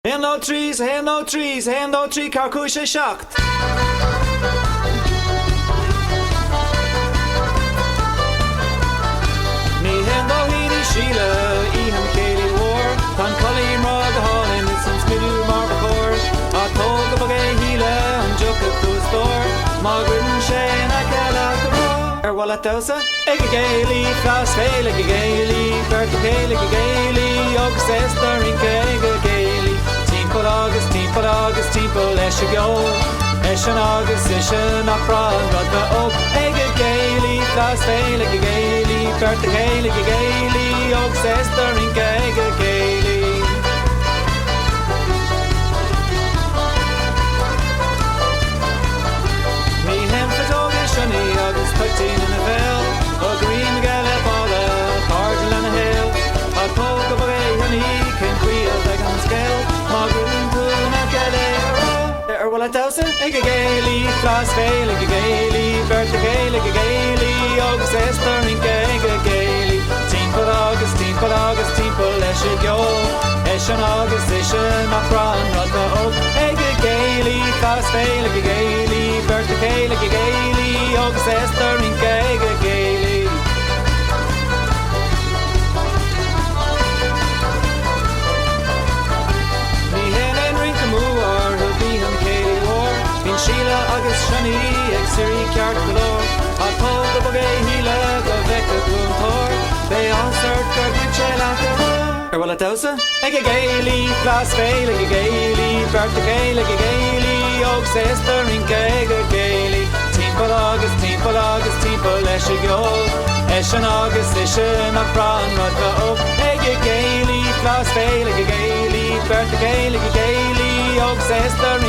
Hen no trees, hen no trees, hen no tree carcúise seacht. Ní hen no híní síle, íham céilí war, tan colím rag a hálinn is an smidú mar bachor, a tóg a bagé híle an juk a cústor, má grin sé na cala a rá. Wala tausa, ag a gCéilí, flas féil ag a gCéilí, bert a céil ag a gCéilí, agus estar in ag a gCéilí. Timp agus timp leis a go, eis an agus is an Amhrán rud a ó. Ag a gCéilí, flas féil ag a gCéilí, bert a céil ag a gCéilí, agus estar in ag a gCéilí. Ní hem fatóga sinní agus tuitín in a bhil, ó green gaile bála, cardil an a hill, a tóg a bagé haní cin cuial ag an scéil, má grún cún a gaile ar wala tausa. Ag a gCéilí, flas féil ag a gCéilí, bert a céil ag a gCéilí, agus estar in ag a gCéilí. Timp agus leis a go, eis an agus is an Amhrán rud a ó. Ag a gCéilí, flas féil ag a gCéilí, bert a céil ag a gCéilí, agus estar in ag a gCéilí. Ní hen en rinc a múar, hu bí an céilí war, bín síle agus sinní ag sirí ceart golóir, a tóg a bagé híle go bheic a glúntóir, bé ansart gur gúte leat a rá. Ar wala tausa, ag a gCéilí, flas féil ag a gCéilí, bert a céil ag a gCéilí, agus estar in ag a gCéilí. Timp agus leis a go, eis an agus is an Amhrán rud a ó. Ag a gCéilí, flas féil ag a gCéilí, bert a céil ag a gCéilí, agus estar